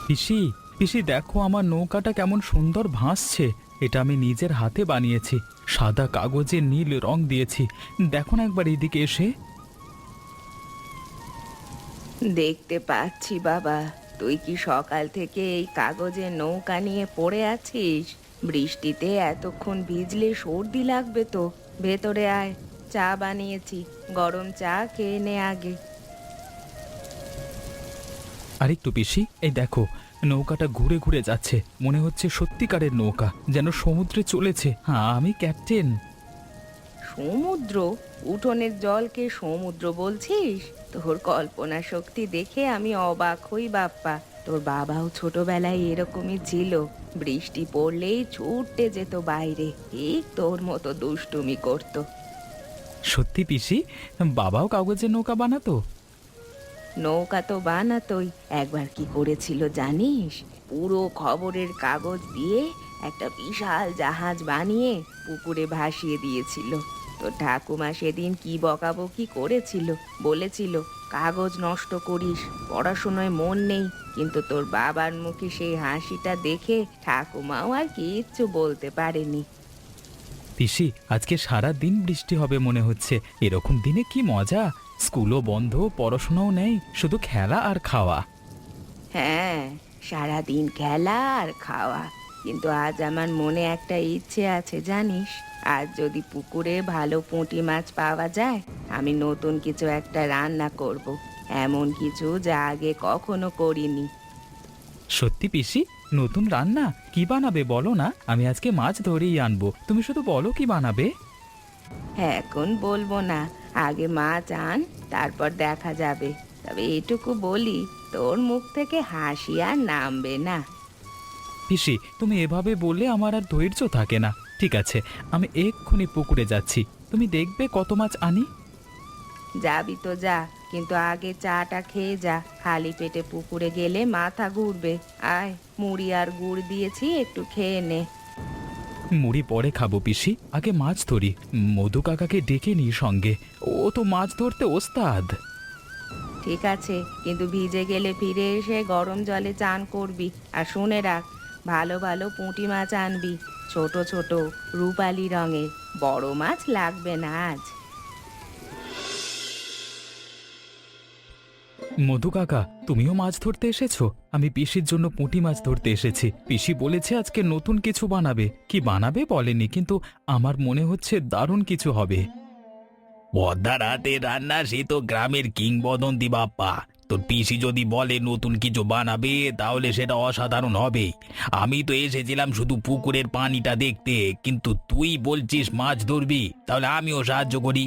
পিসি, পিসি দেখো আমার নৌকাটা কেমন সুন্দর ভাসছে। এটা আমি নিজের হাতে বানিয়েছি। সাদা কাগজে নীল রং দিয়েছি। দেখো না একবার এইদিকে এসে। দেখতে পাচ্ছি বাবা, তুই কি সকাল থেকে এই কাগজের নৌকা নিয়ে পড়ে আছিস? বৃষ্টিতে এতক্ষণ ভিজলে সর্দি লাগবে তো। ভেতরে আয়, চা বানিয়েছি, গরম চা খেয়ে নে আগে। আরেকটু পিসি, এই দেখো নৌকাটা ঘুরে ঘুরে যাচ্ছে। মনে হচ্ছে সত্যিকারের নৌকা, যেন সমুদ্রে চলেছে। হ্যাঁ, আমি ক্যাপ্টেন। সমুদ্র? উঠোনের জলকে সমুদ্র বলছিস? তোর কল্পনা শক্তি দেখে আমি অবাক হই বাপ্পা। তোর বাবাও ছোটবেলায় এরকমই ছিল। বৃষ্টি পড়লেই ছুটতে যেত বাইরে, ঠিক তোর মতো দুষ্টুমি করতো। সত্যি পিসি, বাবাও কাগজের নৌকা বানাতো? নৌকা তো বানাতোই। একবার কি করেছিল জানিস? পুরো খবরের কাগজ দিয়ে একটা বিশাল জাহাজ বানিয়ে পুকুরে ভাসিয়ে দিয়েছিল। তো ঠাকুমা সেদিন কি বকাবকি করেছিল, বলেছিল কাগজ নষ্ট করিস, পড়াশোনায় মন নেই। কিন্তু তোর বাবার মুখে সেই হাসিটা দেখে ঠাকুমাও আর কিচ্ছু বলতে পারেনি। পিসি, আজকে সারা দিন বৃষ্টি হবে মনে হচ্ছে। এরকম দিনে কি মজা! স্কুলও বন্ধ, পড়াশোনাও নেই, শুধু খেলা আর খাওয়া। হ্যাঁ, সারাদিন খেলা আর খাওয়া। কিন্তু আজ আমার মনে একটা ইচ্ছে আছে জানিস? আজ যদি পুকুরে ভালো পুঁটি মাছ পাওয়া যায়, আমি নতুন কিছু একটা রান্না করব। এমন কিছু যা আগে কখনো করিনি। সত্যি পিসি? নতুন রান্না কি বানাবে বলো না, আমি আজকে মাছ ধরেই আনবো। তুমি শুধু বলো কি বানাবে। এখন বলবো না, আগে মাছ আন, তারপর দেখা যাবে। তবে এটুকু বলি, তোর মুখ থেকে হাসি আর নামবে না। পিসি, তুমি এভাবে বললে আমার আর ধৈর্য থাকে না। ঠিক আছে, আমি এক্ষুনি পুকুরে যাচ্ছি। তুমি দেখবে কত মাছ আনি। যাবি তো যা, কিন্তু আগে চাটা খেয়ে যা। খালি পেটে পুকুরে গেলে মাথা ঘুরবে। আয়, মুড়ি আর গুড় দিয়েছি, একটু খেয়ে নে। মুড়ি পরে খাবো পিসি, আগে মাছ ধরি। মধু কাকাকে ডেকে নিই সঙ্গে। ও তো মাছ ধরতে ওস্তাদ। ঠিক আছে, কিন্তু ভিজে গেলে ফিরে এসে গরম জলে চান করবি। আর শুনে রাখ, ভালো ভালো পুঁটি মাছ আনবি, ছোট ছোট, রূপালি রঙের। বড় মাছ লাগবে না আজ। মধু কাকা, তুমিও মাছ ধরতে এসেছো? আমি পিসির জন্য পুঁটি মাছ ধরতে এসেছি। পিসি বলেছে আজকে নতুন কিছু বানাবে। কি বানাবে বলেনি, কিন্তু আমার মনে হচ্ছে দারুণ কিছু হবে। পদ্মার হাতে রান্না সে তো গ্রামের কিংবদন্তি বাপ্পা। তোর পিসি যদি বলে নতুন কিছু বানাবে তাহলে সেটা অসাধারণ হবে। আমি তো এসেছিলাম শুধু পুকুরের পানিটা দেখতে, কিন্তু তুই বলছিস মাছ ধরবি, তাহলে আমিও সাহায্য করি।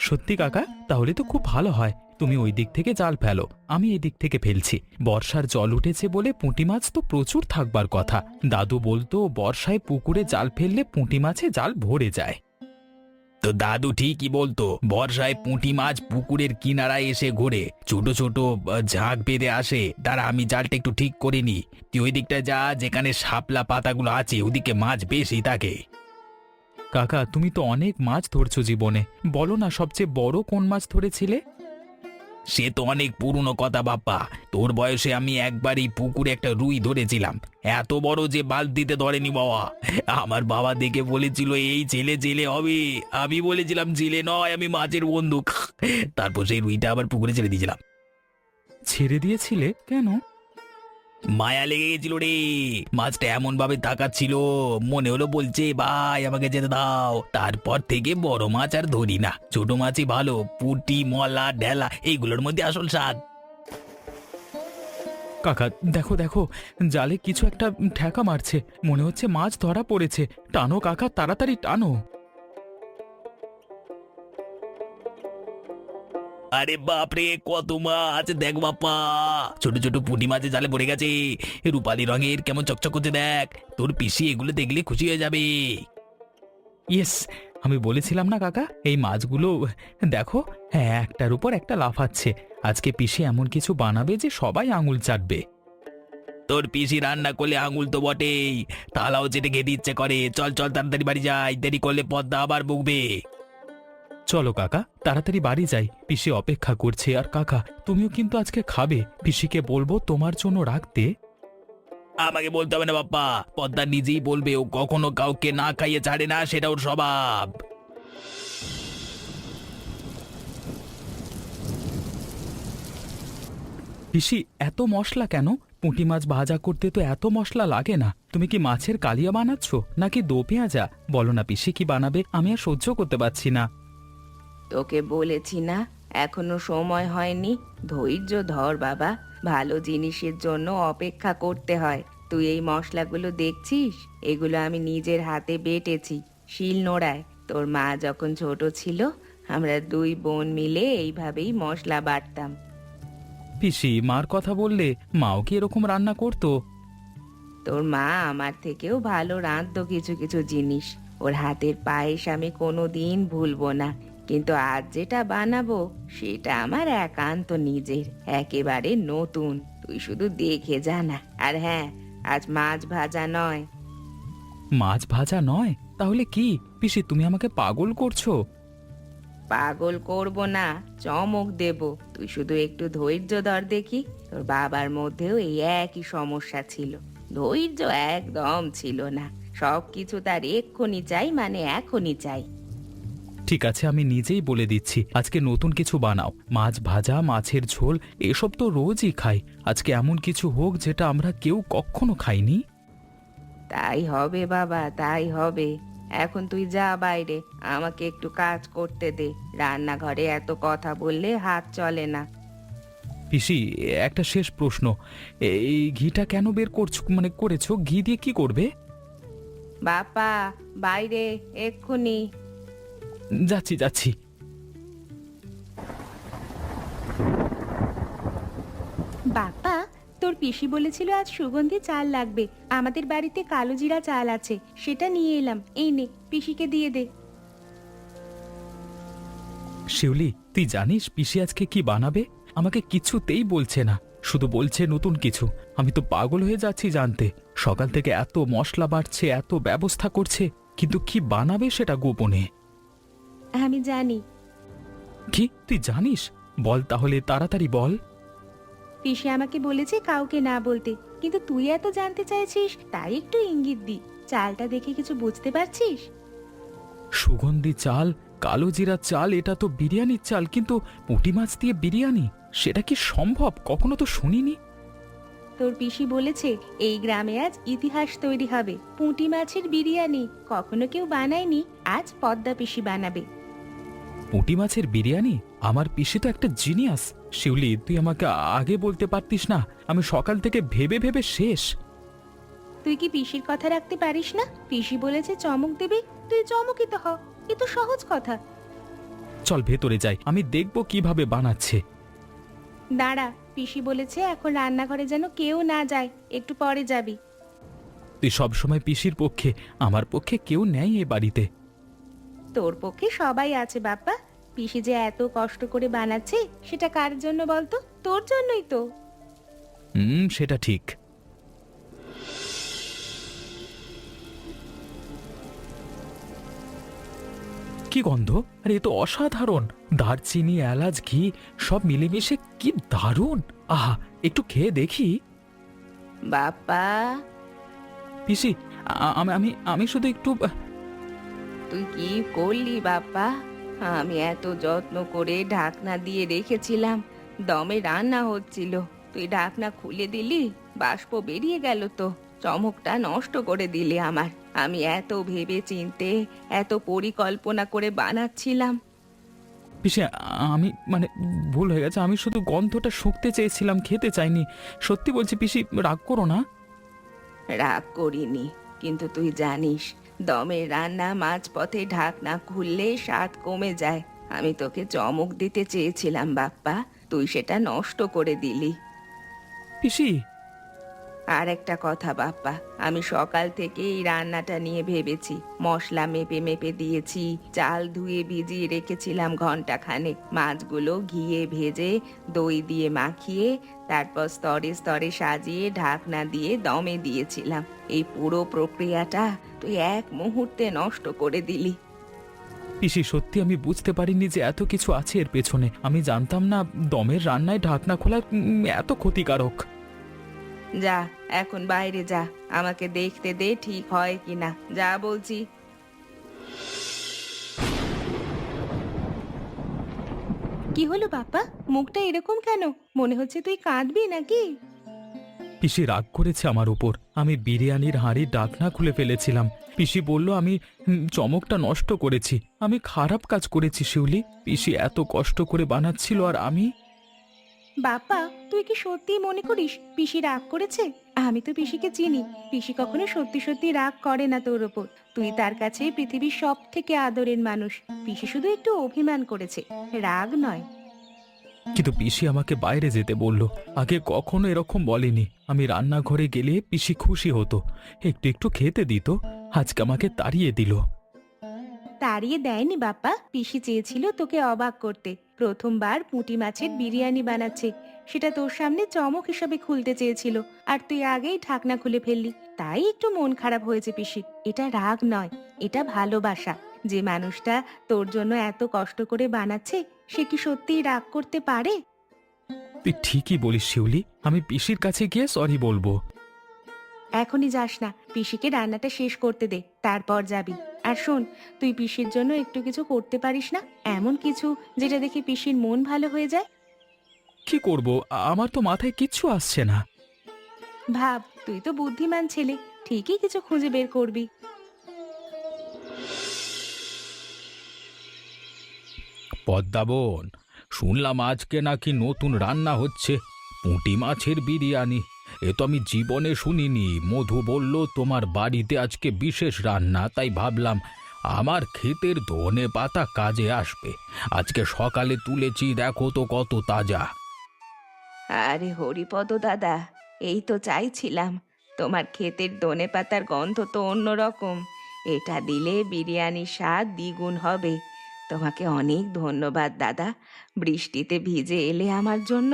সত্যি কাকা? তাহলে তো খুব ভালো হয়। তুমি ওই দিক থেকে জাল ফেলো, আমি এই দিক থেকে ফেলছি। বর্ষার জল উঠেছে বলে পুঁটি মাছ তো প্রচুর থাকবার কথা। দাদু বলতো বর্ষায় পুকুরে জাল ফেললে পুঁটি মাছে জাল ভরে যায়। তো দাদু ঠিকই বলতো, বর্ষায় পুঁটি মাছ পুকুরের কিনারায় এসে ঘোরে, ছোট ছোট ঝাঁক বেঁধে আসে। তারা আমি জালটা একটু ঠিক করে নি। তুই ওই দিকটা যা, যেখানে শাপলা পাতাগুলো আছে ওদিকে মাছ বেশি থাকে। কাকা, তুমি তো অনেক মাছ ধরছো জীবনে। বলো না সবচেয়ে বড় কোন মাছ ধরেছিলে? সে তো অনেক পুরনো কথা বাপ্পা। তোর বয়সে আমি একবার এই পুকুরে একটা রুই ধরেছিলাম, এত বড় যে বালতিতে ধরেনি বাবা। আমার বাবা দেখে বলেছিল এই ছেলে জেলে হবে। আমি বলেছিলাম জেলে নয়, আমি মাছের বন্দুক। তারপর সেই রুইটা আবার পুকুরে ছেড়ে দিয়েছিলাম। ছেড়ে দিয়েছিলে কেন? মায়া লেগে গেছিল রে। মাছটা এমন ভাবে তাকাচ্ছিল, মনে হলো বলছে ভাই আমাকে যেতে দাও। তারপর থেকে বড় মাছ আর ধরি না, ছোট মাছই ভালো। পুঁটি, মলা, ঢেলা এইগুলোর মধ্যে আসল স্বাদ। কাকা দেখো দেখো, জালে কিছু একটা ঠেকা মারছে। মনে হচ্ছে মাছ ধরা পড়েছে। টানো কাকা, তাড়াতাড়ি টানো। আরে বাপরে, কত মাছ দেখ বাপ্পা! ছোট ছোট পুঁটি মাছে জালে পড়ে গেছে। রূপালি রঙের, কেমন চকচক করছে দেখ। তোর পিসি এগুলো দেখলে খুশি হয়ে যাবে। ইয়েস, আমি বলেছিলাম না কাকা, এই মাছগুলো দেখো, হ্যাঁ, একটার উপর একটা লাফাচ্ছে। আজকে পিসি এমন কিছু বানাবে যে সবাই আঙুল চাটবে। তোর পিসি রান্না করলে আঙুল তো বটেই, তালাও চেটে খেতে ইচ্ছে করে। চল চল তাড়াতাড়ি বাড়ি যাই, দেরি করলে পদ্মা আবার বকবে। চলো কাকা, তাড়াতাড়ি বাড়ি যাই, পিসি অপেক্ষা করছে। আর কাকা, তুমিও কিন্তু আজকে খাবে, পিসিকে বলবো তোমার জন্য রাখতে। আমাকে বলতে হবে না বাপ্পা, পদ্মা নিজেই বলবে ও কখনো কাউকে না খাইয়ে ছাড়ে না, সেটা ওর স্বভাব। পিসি, এত মশলা কেন? পুঁটি মাছ ভাজা করতে তো এত মশলা লাগে না। তুমি কি মাছের কালিয়া বানাচ্ছ নাকি দো পেঁয়াজা? বলো না পিসি, কি বানাবে? আমি আর সহ্য করতে পারছি না। তোকে বলেছি না, এখনো সময় হয়নি। ধৈর্য ধর বাবা, ভালো জিনিসের জন্য অপেক্ষা করতে হয়। তুই এই মশলাগুলো দেখছিস, এগুলো আমি নিজের হাতে বেটেছি শিল নোড়ায়। তোর মা যখন ছোট ছিল, আমরা দুই বোন মিলে এইভাবেই মশলা বাটতাম। পিসি, মার কথা বললে, মাও কি এরকম রান্না করতো? তোর মা আমার থেকেও ভালো রাঁধতো কিছু কিছু জিনিস। ওর হাতের পায়েস আমি কোনোদিন ভুলবো না। কিন্তু আজ যেটা বানাবো সেটা আমার একান্ত নিজের, একেবারে নতুন। তুই শুধু দেখে জানা। আর হ্যাঁ, আজ মাছ ভাজা নয়। মাছ ভাজা নয়? তাহলে কি? পিসি, তুমি আমাকে পাগল করছো? পাগল করব না, চমক দেব। তুই শুধু একটু ধৈর্য ধর দেখি। তোর বাবার মধ্যেও এই একই সমস্যা ছিল, ধৈর্য একদম ছিল না। সবকিছু তার এক্ষুনি চাই, মানে এখনই চাই। ঠিক আছে, আমি নিজেই বলে দিচ্ছি, আজকে নতুন কিছু বানাও। মাছ ভাজা, মাছের ঝোল, এসব তো রোজই খাই। আজকে এমন কিছু হোক যেটা আমরা কেউ কখনো খাইনি। তাই হবে বাবা, তাই হবে। এখন তুই যা বাইরে, আমাকে একটু কাজ করতে দে। রান্নাঘরে এত কথা বললে হাত চলে না। পিসি, একটা শেষ প্রশ্ন, এই ঘিটা কেন বের করছো, মানে করেছো? ঘি দিয়ে কি করবে? বাপা, বাইরে এক্ষুনি। যাচ্ছি যাচ্ছি। বাপা, তোর পিসি বলেছিল আজ সুগন্ধি চাল লাগবে। আমাদের বাড়িতে কালো জিরা চাল আছে, সেটা নিয়ে এলাম। এই নে, পিসিকে দিয়ে দে। শিউলি, তুই জানিস পিসি আজকে কি বানাবে? আমাকে কিছুতেই বলছে না, শুধু বলছে নতুন কিছু। আমি তো পাগল হয়ে যাচ্ছি জানতে। সকাল থেকে এত মশলা বাড়ছে, এত ব্যবস্থা করছে, কিন্তু কি বানাবে সেটা গোপনে। আমি জানি। কি তুই জানিস? বল তাহলে, তাড়াতাড়ি বল। পিসি আমাকে বলেছে কাউকে না বলতে, কিন্তু তুই এত জানতে চাইছিস, তাই একটু ইঙ্গিত দি। চালটা দেখে কিছু বুঝতে পারছিস? সুগন্ধি চাল, কালো জিরা চাল, এটা তো বিরিয়ানির চাল, কিন্তু পুঁটি মাছ দিয়ে বিরিয়ানি, সেটা কি সম্ভব? কখনো তো শুনিনি। তোর পিসি বলেছে এই গ্রামে আজ ইতিহাস তৈরি হবে। পুঁটি মাছের বিরিয়ানি কখনো কেউ বানায়নি, আজ পদ্মা পিসি বানাবে। পুঁটি মাছের বিরিয়ানি? আমার পিসি তো একটা জিনিয়াস। শিউলি, তুই আমাকে আগে বলতে পারতিস না? আমি সকাল থেকে ভেবে ভেবে শেষ। তুই কি পিসির কথা রাখতে পারিস না? পিসি বলেছে চমক দেবে, তুই চমকিত হ। এ তো সহজ কথা। চল ভেতরে যাই, আমি দেখব কিভাবে বানাচ্ছে। দাঁড়া, পিসি বলেছে এখন রান্নাঘরে যেন কেউ না যায়, একটু পরে যাবি। তুই সবসময় পিসির পক্ষে, আমার পক্ষে কেউ নেই এ বাড়িতে। তোর পক্ষে সবাই আছে বাপ্পা। পিসি যে এত কষ্ট করে বানাচ্ছে, সেটা কার জন্য বলতো? তোর জন্যই তো। সেটা ঠিক। কি গন্ধ! আরে এ তো অসাধারণ। দারচিনি, এলাচ, ঘি সব মিলেমিশে কি দারুণ! আহা, একটু খেয়ে দেখি। বাপ্পা, পিসি, আমি আমি আমি শুধু একটু তুই কি করলি বাপ্পা? আমি এত যত্ন করে ঢাকনা দিয়ে রেখেছিলাম, দমে রান্না হচ্ছিল, তুই ঢাকনা খুলে দিলি, বাষ্প বেরিয়ে গেল তো। চমকটা নষ্ট করে দিলি আমার। আমি এত ভেবে চিন্তে, এত পরিকল্পনা করে বানাচ্ছিলাম। পিসি, আমি মানে ভুল হয়ে গেছে। আমি শুধু গন্ধটা শুঁকতে চেয়েছিলাম, খেতে চাইনি। সত্যি বলছি পিসি, রাগ করো না। রাগ করিনি, কিন্তু তুই জানিস দমের রান্না মাঝপথে ঢাকনা খুললে স্বাদ কমে যায়। আমি তোকে চমক দিতে চেয়েছিলাম বাপ্পা, তুই সেটা নষ্ট করে দিলি। পিসি, আর একটা কথা বাপ্পা, আমি সকাল থেকে এই রান্নাটা নিয়ে ভেবেছি। মশলা মেপে মেপে দিয়েছি, চাল ধুয়ে ভিজিয়ে রেখেছিলাম ঘন্টাখানেক, মাছগুলো ঘিয়ে ভেজে দই দিয়ে মাখিয়ে, তারপর স্তরে স্তরে সাজিয়ে ঢাকনা দিয়ে দমে দিয়েছিলাম। এই পুরো প্রক্রিয়াটা তুই এক মুহূর্তে নষ্ট করে দিলি। পিসি সত্যি আমি বুঝতে পারিনি যে এত কিছু আছে এর পেছনে। আমি জানতাম না দমের রান্নায় ঢাকনা খোলা এত ক্ষতিকারক। যা এখন বাইরে যা, আমাকে দেখতে দে ঠিক হয় কিনা, যা বলছি। কি হলো বাপ্পা, মুখটা এরকম কেন? মনে হচ্ছে তুই কাঁদবি নাকি? পিসি রাগ করেছে আমার উপর। আমি বিরিয়ানির হাঁড়ির ঢাকনা খুলে ফেলেছিলাম। পিসি বলল আমি চমকটা নষ্ট করেছি। আমি খারাপ কাজ করেছি শিউলি। পিসি এত কষ্ট করে বানাচ্ছিল আর আমি। বাপ্পা, তুই কি সত্যি মনে করিস পিসি রাগ করেছে? আমি তো পিসিকে চিনি, পিসি কখনো সত্যি সত্যি রাগ করে না তোর ওপর। তুই তার কাছে পৃথিবীর সব থেকে আদরের মানুষ। পিসি শুধু একটু অভিমান করেছে, রাগ নয়। কিন্তু পিসি আমাকে বাইরে যেতে বলল। আগে কখনো এরকম বলেনি। আমি রান্নাঘরে গেলে পিসি খুশি হতো, একটু একটু খেতে দিত। আজকে আমাকে তাড়িয়ে দিল। তাড়িয়ে দেয়নি বাপ্পা, পিসি চেয়েছিল তোকে অবাক করতে। প্রথমবার পুঁটি মাছের বিরিয়ানি বানাচ্ছে, সেটা তোর সামনে চমক হিসাবে খুলতে চেয়েছিল, আর তুই আগেই ঢাকনা খুলে ফেললি। তাই একটু মন খারাপ হয়েছে পিসি। এটা রাগ নয়, এটা ভালোবাসা। যে মানুষটা তোর জন্য এত কষ্ট করে বানাচ্ছে, সে কি সত্যিই রাগ করতে পারে? তুই ঠিকই বলিস শিউলি, আমি পিসির কাছে গিয়ে সরি বলবো। এখনই যাস না, পিসিকে রান্নাটা শেষ করতে দে, তারপর যাবি। আর শোন, তুই পিসির জন্য একটু কিছু করতে পারিস না? এমন কিছু যেটা দেখে পিসির মন ভালো হয়ে যায়। কি করব, আমার তো মাথায় কিচ্ছু আসছে না। ভাব, তুই তো বুদ্ধিমান ছেলে, ঠিকই কিছু খুঁজে বের করবি। পদ্মা বোন, শুনলাম আজকে নাকি নতুন রান্না হচ্ছে, পুঁটি মাছের বিরিয়ানি। এ তো আমি জীবনে শুনিনি। মধু বলল তোমার বাড়িতে আজকে বিশেষ রান্না, তাই ভাবলাম আমার ক্ষেতের ধনে পাতা কাজে আসবে। আজকে সকালে তুলেছি, দেখো তো কত তাজা। আরে হরিপদ দাদা, এই তো চাইছিলাম। তোমার ক্ষেতের ধনেপাতার গন্ধ তো অন্যরকম। এটা দিলে বিরিয়ানির স্বাদ দ্বিগুণ হবে। তোমাকে অনেক ধন্যবাদ দাদা, বৃষ্টিতে ভিজে এলে আমার জন্য।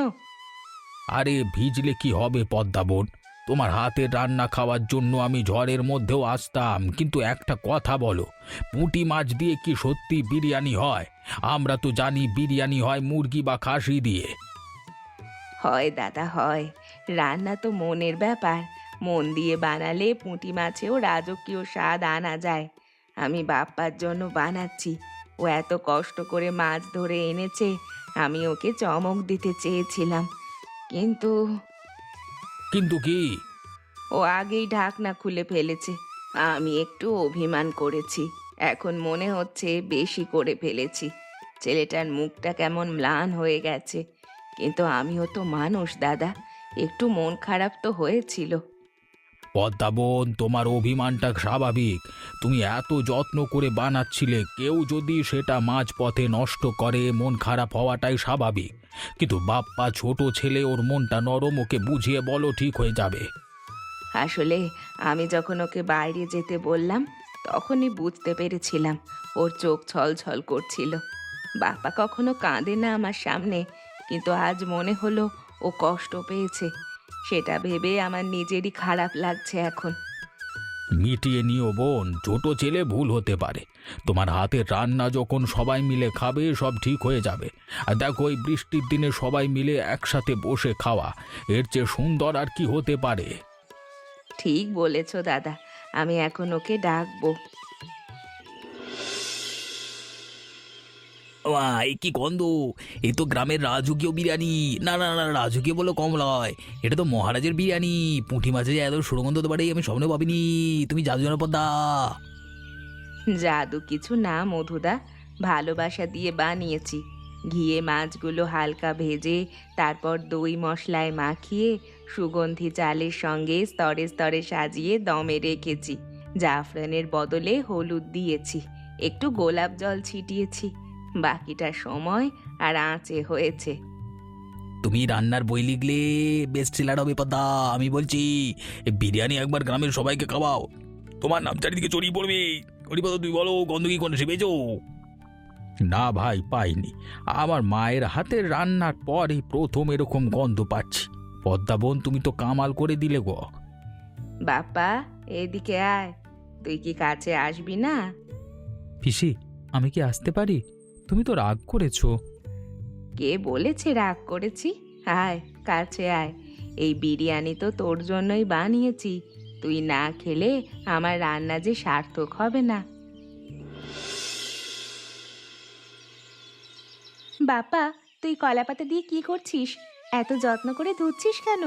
আরে ভিজলে কি হবে পদ্মা বোন, তোমার হাতের রান্না খাওয়ার জন্য আমি ঝড়ের মধ্যেও আসতাম। কিন্তু একটা কথা বলো, পুঁটি মাছ দিয়ে কি সত্যি বিরিয়ানি হয়? আমরা তো জানি বিরিয়ানি হয় মুরগি বা খাসি দিয়ে। হয় দাদা হয়, রান্না তো মনের ব্যাপার। মন দিয়ে বানালে পুঁটি মাছেও রাজকীয় স্বাদ আনা যায়। আমি বাপ্পার জন্য বানাচ্ছি। ও এত কষ্ট করে মাছ ধরে এনেছে, আমি ওকে চমক দিতে চেয়েছিলাম, কিন্তু কিন্তু কি? ও আগেই ঢাকনা খুলে ফেলেছে। আমি একটু অভিমান করেছি, এখন মনে হচ্ছে বেশি করে ফেলেছি। ছেলেটার মুখটা কেমন ম্লান হয়ে গেছে, কিন্তু আমিও তো মানুষ দাদা, একটু মন খারাপ তো হয়েছিল। পদ্মা বোন, তোমার অভিমানটা স্বাভাবিক। তুমি এত যত্ন করে বানাচ্ছিলে, কেউ যদি সেটা মাঝপথে নষ্ট করে, মন খারাপ হওয়াটাই স্বাভাবিক। কিন্তু বাপ্পা ছোট ছেলে, ওর মনটা নরম, ওকে বুঝিয়ে বলো, ঠিক হয়ে যাবে। আসলে আমি যখন ওকে বাইরে যেতে বললাম, তখনই বুঝতে পেরেছিলাম ওর চোখ ছলছল করছিল। বাপ্পা কখনো কাঁদে না আমার সামনে, কিন্তু আজ মনে হলো ও কষ্ট পেয়েছে। সেটা ভেবে আমার নিজেরই খারাপ লাগছে এখন। মিটিয়ে নিও বোন, ছোট ছেলে, ভুল হতে পারে। তোমার হাতের রান্না যখন সবাই মিলে খাবে, সব ঠিক হয়ে যাবে। আর দেখো, এই বৃষ্টির দিনে সবাই মিলে একসাথে বসে খাওয়া, এর চেয়ে সুন্দর আর কি হতে পারে? ঠিক বলেছ দাদা, আমি এখন ওকে ডাকবো। এই কি গন্ধ! এই তো গ্রামের রাজকীয় বিরিয়ানি। না না না, রাজকীয় বলে কম নয়, এটা তো মহারাজের বিরিয়ানি। পুঁটি মাছে যে এত সুগন্ধ হতে পারে আমি স্বপ্নে ভাবিনি। তুমি জাদু জানো পদ্মা। জাদু কিছু না মধুদা, ভালোবাসা দিয়ে বানিয়েছি। ঘিয়ে মাছগুলো হালকা ভেজে, তারপর দই মশলায় মাখিয়ে, সুগন্ধি চালের সঙ্গে স্তরে স্তরে সাজিয়ে দমে রেখেছি। জাফরানের বদলে হলুদ দিয়েছি, একটু গোলাপ জল ছিটিয়েছি। বাকিটা সময় আর আঁচে হয়েছে। তুমি রান্নার বই লিখলে বেস্ট সেলার হবে পদ্মা, আমি বলছি। এই বিরিয়ানি একবার গ্রামের সবাইকে খাওয়াও, তোমার নাম চারিদিকে ছড়িয়ে পড়বে। হরিপদ, তুই বলো, গন্ধ কি কোন সে পেয়েছো? না ভাই, পাইনি। আমার মায়ের হাতের রান্নার পর এই প্রথম এরকম গন্ধ পাচ্ছি। পদ্মা বোন, তুমি তো কামাল করে দিলে গো। বাপ্পা, এদিকে আয়, তুই কি কাছে আসবি না? পিসি, আমি কি আসতে পারি? তুমি তো রাগ করেছো। কে বলেছে রাগ করেছি? আয়, কাছে আয়। এই বিরিয়ানি তো তোর জন্যই বানিয়েছি। তুই না খেলে আমার রান্না যে সার্থক হবে না। বাবা, তুই কলাপাতা দিয়ে কি করছিস? এত যত্ন করে ধুচ্ছিস কেন?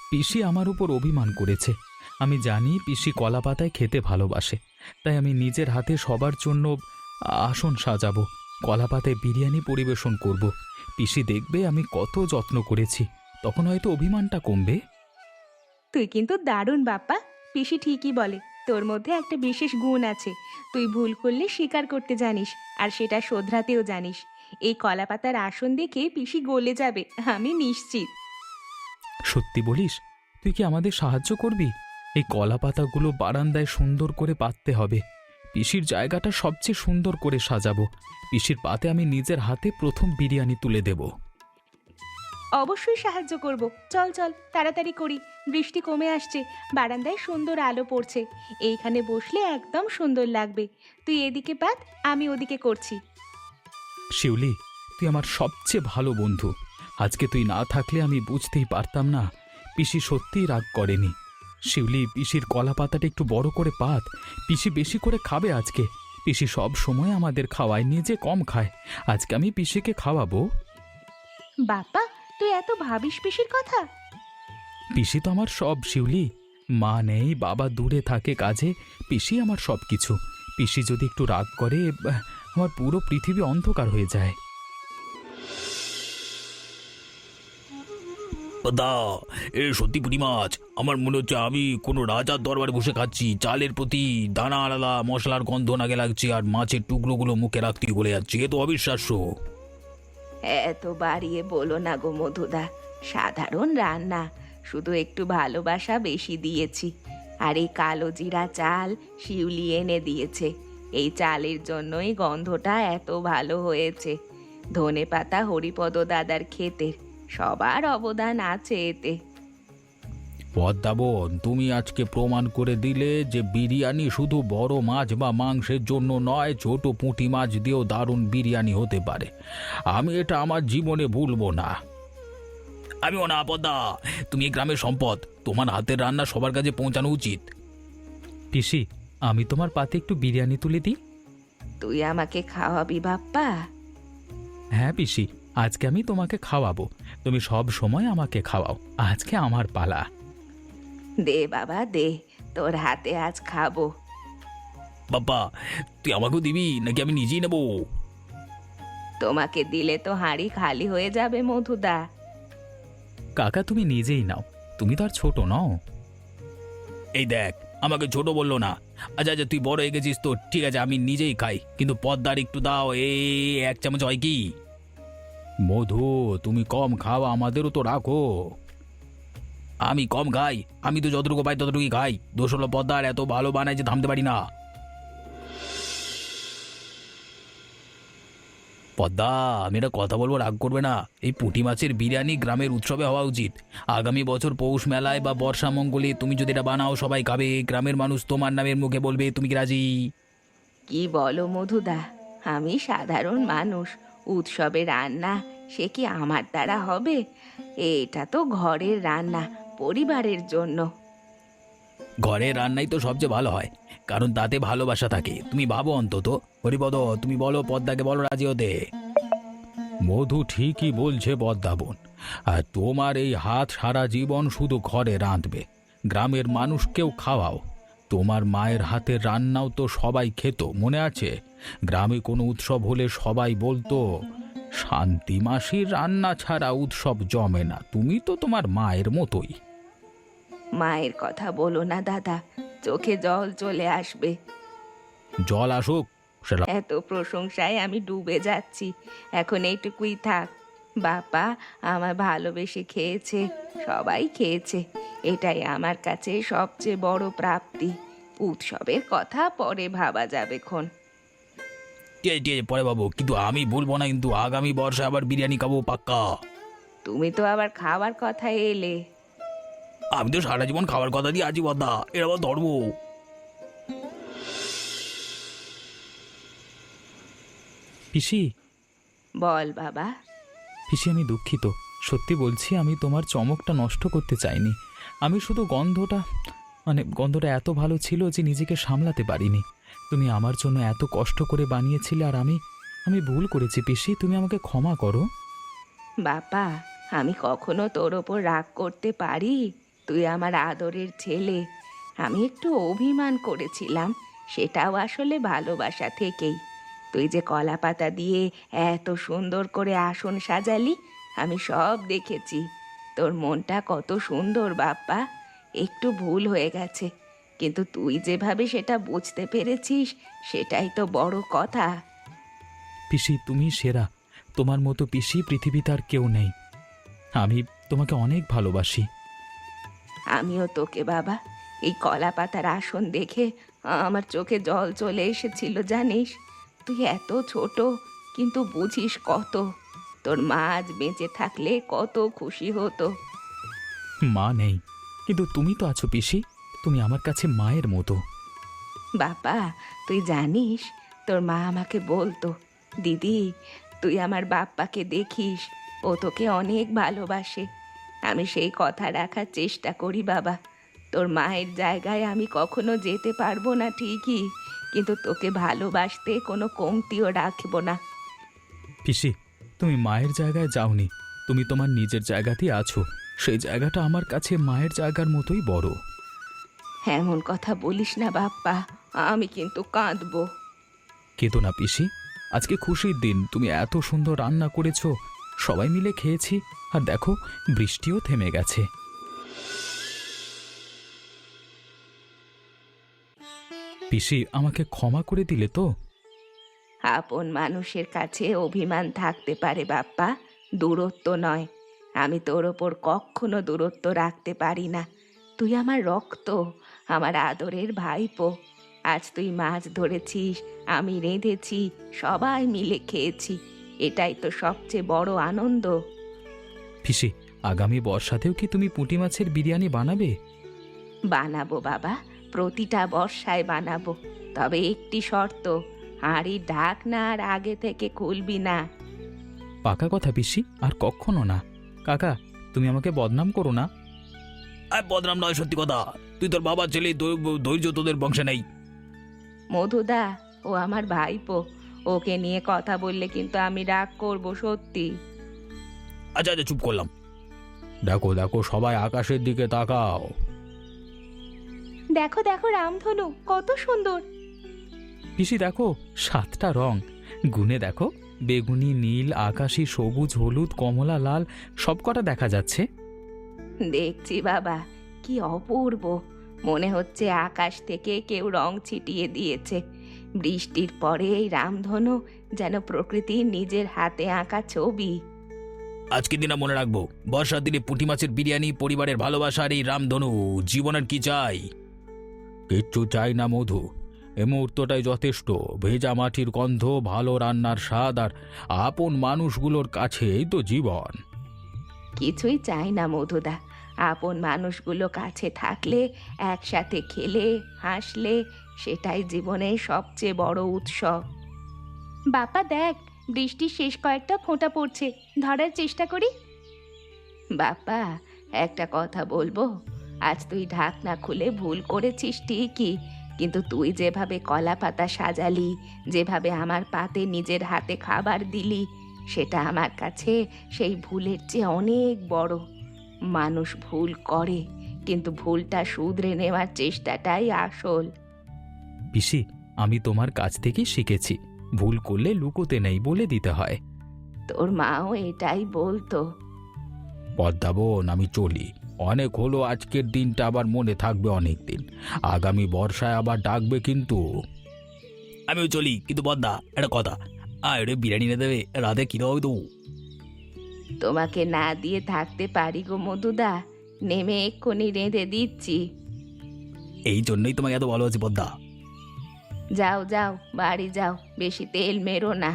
পিসি আমার উপর অভিমান করেছে। আমি জানি পিসি কলা পাতায় খেতে ভালোবাসে, তাই আমি নিজের হাতে সবার জন্য আসন সাজাবো, কলা পাতায় বিরিয়ানি পরিবেশন করব। পিসি দেখবে আমি কত যত্ন করেছি, তখন হয়তো অভিমানটা কমবে। তুই কিন্তু দারুণ বাপ্পা। পিসি ঠিকই বলে, তোর মধ্যে একটা বিশেষ গুণ আছে। তুই ভুল করলে স্বীকার করতে জানিস, আর সেটা শোধরাতেও জানিস। এই কলাপাতার আসন দেখে পিসি গলে যাবে, আমি নিশ্চিত। সত্যি বলিস? তুই কি আমাদের সাহায্য করবি? এই কলা পাতাগুলো বারান্দায় সুন্দর করে পাততে হবে। পিসির জায়গাটা সবচেয়ে সুন্দর করে সাজাবো। পিসির পাতে আমি নিজের হাতে প্রথম বিরিয়ানি তুলে দেব। অবশ্যই সাহায্য করব। চল চল, তাড়াতাড়ি করি। বৃষ্টি কমে আসছে, বারান্দায় সুন্দর আলো পড়ছে। এইখানে বসলে একদম সুন্দর লাগবে। তুই এদিকে পাত, আমি ওদিকে করছি। শিউলি, তুই আমার সবচেয়ে ভালো বন্ধু। আজকে তুই না থাকলে আমি বুঝতেই পারতাম না পিসি সত্যিই রাগ করেনি। শিউলি, পিসির কলা পাতাটা একটু বড় করে পাত। পিসি বেশি করে খাবে আজকে। পিসি সব সময় আমাদের খাওয়ায়, নিজে কম খায়। আজকে আমি পিসিকে খাওয়াবো। বাপ্পা, তুই এত ভাবিস পিসির কথা? পিসি তো আমার সব, শিউলি। মা নেই, বাবা দূরে থাকে কাজে, পিসি আমার সব কিছু। পিসি যদি একটু রাগ করে, আমার পুরো পৃথিবী অন্ধকার হয়ে যায়। দা, এ সত্যি পুঁটি মাছ। আমার মনে হচ্ছে আমি কোনো রাজার দরবারে বসে খাচ্ছি। চালের প্রতি দানা আলাদা, মশলার গন্ধ নাকে লাগছে, আর মাছের টুকরোগুলো মুখে রাখতেই গলে যাচ্ছে। এ তো অবিশ্বাস্য। এত বাড়িয়ে বলো না গো মধুদা। সাধারণ রান্না, শুধু একটু ভালোবাসা বেশি দিয়েছি। আর এই কালো জিরা চাল শিউলি এনে দিয়েছে। এই চালের জন্যই গন্ধটা এত ভালো হয়েছে। ধনেপাতা হরিপদ দাদার ক্ষেতের, সবার অবদান আছে এতে। পদ্মা বোন, তুমি আজকে প্রমাণ করে দিলে যে বিরিয়ানি শুধু বড় মাছ বা মাংসের জন্য নয়, ছোট পুঁটি মাছ দিয়েও দারুণ বিরিয়ানি হতে পারে। আমি এটা আমার জীবনে ভুলবো না। আমিও না পদ্মা, তুমি এই গ্রামের সম্পদ। তোমার হাতের রান্না সবার কাছে পৌঁছানো উচিত। পিসি, আমি তোমার পাতে একটু বিরিয়ানি তুলে দিই। তুই আমাকে খাওয়াবি বাপ্পা? হ্যাঁ পিসি, আজকে আমি তোমাকে খাওয়াবো। তুমি সব সময় আমাকে খাওয়াও, আজকে আমার পালা। দে বাবা দে, তোর হাতে আজ খাবো। বাবা, তুই আমাকেও দিবি নাকি আমি নিজেই নেবো? তোমাকে দিলে তো হাঁড়ি খালি হয়ে যাবে মধুদা। কাকা, তুমি নিজেই নাও, তুমি তো আর ছোট নও। এই দেখ, আমাকে ছোট বললো না। আচ্ছা আচ্ছা, তুই বড় হয়ে গেছিস তো ঠিক আছে, আমি নিজেই খাই, কিন্তু পদ্মার একটু দাও। এই 1 চামচ হয় কি? মধু, তুমি কম খাও, আমাদেরও তো রাখো। আমি কম খাই? আমি তো যতটুকু পাই ততটুকুই খাই। দোষ হলো পদ্মার, এত ভালো বানায় যে থামতে পারি না। পদ্মা, আমি একটা কথা বলবো, রাগ করবে না। এই পুঁটি মাছের বিরিয়ানি গ্রামের উৎসবে হওয়া উচিত। আগামী বছর পৌষ মেলায় বা বর্ষা মঙ্গলে তুমি যদি এটা বানাও, সবাই খাবে, গ্রামের মানুষ তোমার নামের মুখে বলবে। তুমি কি রাজি? কি বলো মধুদা? আমি সাধারণ মানুষ, উৎসবে রান্না সে কি আমার দ্বারা হবে? এটা তো ঘরের রান্না, পরিবারের জন্য। ঘরের রান্নাই তো সবচেয়ে ভালো হয়, কারণ তাতে ভালোবাসা থাকে। তুমি ভাবো অন্তত। হরিপদ, তুমি বলো, পদ্মাকে বলো রাজি হতে। মধু ঠিকই বলছে পদ্মা বোন। আর তোমার এই হাত সারা জীবন শুধু ঘরে রাঁধবে, গ্রামের মানুষকেও খাওয়াও। তোমার মায়ের হাতের রান্নাও তো সবাই খেত, মনে আছে? গ্রামে কোনো উৎসব হলে সবাই বলতো, শান্তি মাসির রান্না ছাড়া উৎসব জমে না। তুমি তো তোমার মায়ের মতোই। মায়ের কথা বলো না দাদা, চোখে জল চলে আসবে। জল আসুক, সেটা এত প্রশংসায় আমি ডুবে যাচ্ছি। এখন এইটুকুই থাক। বাবা আমার ভালোবেসে খেয়েছে, সবাই খেয়েছে, এটাই আমার কাছে সবচেয়ে বড় প্রাপ্তি। উৎসবের কথা পরে ভাবা যাবে খন। ঠিক আছে, ঠিক আছে, পরে বাবু, কিন্তু আমি বলবো না কিন্তু আগামী বর্ষে আবার বিরিয়ানি খাবো পাক্কা। তুমি তো আবার খাওয়ার কথা এলে। আমি তো সারা জীবন খাবার কথা দিয়ে আছি বদ্দা, এর আবার ধরবো? পিসি, বল বাবা। পিসি আমি দুঃখিত। সত্যি বলছি, আমি তোমার চমকটা নষ্ট করতে চাইনি। আমি শুধু গন্ধটা এত ভালো ছিল যে নিজেকে সামলাতে পারিনি। তুমি আমার জন্য এত কষ্ট করে বানিয়েছিলে, আর আমি ভুল করেছি পিসি, তুমি আমাকে ক্ষমা করো। বাবা, আমি কখনো তোর ওপর রাগ করতে পারি? তুই আমার আদরের ছেলে। আমি একটু অভিমান করেছিলাম, সেটাও আসলে ভালোবাসা থেকেই। তুই যে কলা পাতা দিয়ে এত সুন্দর করে আসন সাজালি, আমি সব দেখেছি। তোর মনটা কত সুন্দর বাপ্পা। একটু ভুল হয়ে গেছে, কিন্তু তুই যেভাবে সেটা বুঝতে পেরেছিস, সেটাই তো বড় কথা। পিসি তুমি সেরা। তোমার মতো পিসি পৃথিবীতে আর কেউ নেই। আমি তোমাকে অনেক ভালোবাসি। আমিও তোকে বাবা। এই কলা পাতার আসন দেখে আমার চোখে জল চলে এসেছিল জানিস। তুই এত ছোট, কিন্তু বুঝিস কত। তোর মা আজ বেঁচে থাকলে কত খুশি হতো। মা নেই, কিন্তু তুমি তো আছো পিসি। তুমি আমার কাছে মায়ের মতো। বাবা, তুই জানিস, তোর মা আমাকে বলতো, দিদি তুই আমার বাপ্পাকে দেখিস, ও তোকে অনেক ভালোবাসে। আমি সেই কথা রাখার চেষ্টা করি বাবা। তোর মায়ের জায়গায় আমি কখনো যেতে পারবো না ঠিকই, কিন্তু তোকে ভালোবাসতে কোনো কমতিও রাখবো না। পিসি, তুমি মায়ের জায়গায় যাওনি, তুমি তোমার নিজের জায়গাতেই আছো। সেই জায়গাটা আমার কাছে মায়ের জায়গার মতোই বড়। এমন কথা বলিস না বাপ্পা, আমি কিন্তু কাঁদবো। কেঁদো না পিসি, আজকে খুশির দিন। তুমি এত সুন্দর রান্না করেছো, সবাই মিলে খেয়েছি, আর দেখো বৃষ্টিও থেমে গেছে। পিসি আমাকে ক্ষমা করে দিলে তো? আপন মানুষের কাছে অভিমান থাকতে পারে বাপ্পা, দূরত্ব নয়। আমি তোর ওপর কখনো দূরত্ব রাখতে পারি না। তুই আমার রক্ত, আমার আদরের ভাইপো। আজ তুই মাছ ধরেছিস, আমি রেঁধেছি, সবাই মিলে খেয়েছি। এটাই তো সবচেয়ে বড় আনন্দ। পিসি, আগামী বর্ষাতেও কি তুমি পুঁটি মাছের বিরিয়ানি বানাবে? বানাবো বাবা, প্রতিটা বর্ষায় বানাবো। তবে একটি শর্ত, হাঁড়ির ঢাকনা আর আগে থেকে খুলবি না। পাকা কথা পিসি, আর কখনো না। কাকা, তুমি আমাকে বদনাম করো না। আর বদনাম নয়, সত্যি কথা। তুই তোর বাবার ছেলে, ধৈর্য তোদের বংশে নেই। মধুদা, ও আমার ভাইপো, ওকে নিয়ে কথা বললে কিন্তু আমি রাগ করব সত্যি। আচ্ছা আচ্ছা, চুপ করলাম। দেখো দেখো, সবাই আকাশের দিকে তাকাও। দেখো দেখো রামধনু কত সুন্দর। পিসি দেখো, 7টা রং গুনে দেখো। বেগুনি, নীল, আকাশি, সবুজ, হলুদ, কমলা, লাল, সবকটা দেখা যাচ্ছে। দেখছি বাবা, কি অপূর্ব। মনে হচ্ছে আকাশ থেকে কেউ রং ছিটিয়ে দিয়েছে। বৃষ্টির পরে এই রামধনু যেন প্রকৃতির নিজের হাতে আঁকা ছবি। আজকের দিনটা মনে রাখবো। বর্ষার দিনে পুঁটি মাছের বিরিয়ানি, পরিবারের ভালোবাসার এই রামধনু। জীবনের কি চাই? কিচ্ছু চাই না মধু, এ মুহূর্তটাই যথেষ্ট। ভেজা মাটির গন্ধ, ভালো রান্নার স্বাদ, আর আপন মানুষগুলোর কাছেই তো জীবন। কিছুই চাই না মধুদা। আপন মানুষগুলো কাছে থাকলে, একসাথে খেলে হাসলে, সেটাই জীবনের সবচেয়ে বড় উৎসব। বাবা দেখ, বৃষ্টির শেষ কয়েকটা ফোঁটা পড়ছে, ধরার চেষ্টা করি। বাবা, একটা কথা বলবো। আজ তুই ঢাকনা খুলে ভুল করেছিস ঠিকই, কিন্তু তুই যেভাবে কলা পাতা সাজালি, যেভাবে আমার পাতে নিজের হাতে খাবার দিলি, সেটা আমার কাছে সেই ভুলের চেয়ে অনেক বড়। মানুষ ভুল করে, কিন্তু ভুলটা শুধরে নেওয়ার চেষ্টাটাই আসল। পিসি, আমি তোমার কাছ থেকেই শিখেছি, ভুল করলে লুকোতে নেই, বলে দিতে হয়। তোর মাও এটাই বলতো। পদ্মা বোন, আমি চলি। অনেক হলো আজকের দিনটা, আবার মনে থাকবে অনেক দিন। আগামী বর্ষায় আবার ডাকবে কিন্তু। আমিও চলি, কিন্তু পদ্মা, একটা কথা। রে বিরিয়ানি না দেবে রাতে, কিনে হবে তো। তোমাকে না দিয়ে থাকতে পারি গো মধুদা, নেমে এক্ষুনি রেঁধে দিচ্ছি। এই জন্যই তোমাকে এত ভালো আছে পদ্মা। যাও যাও, বাড়ি যাও, বেশি তেল মেরো না।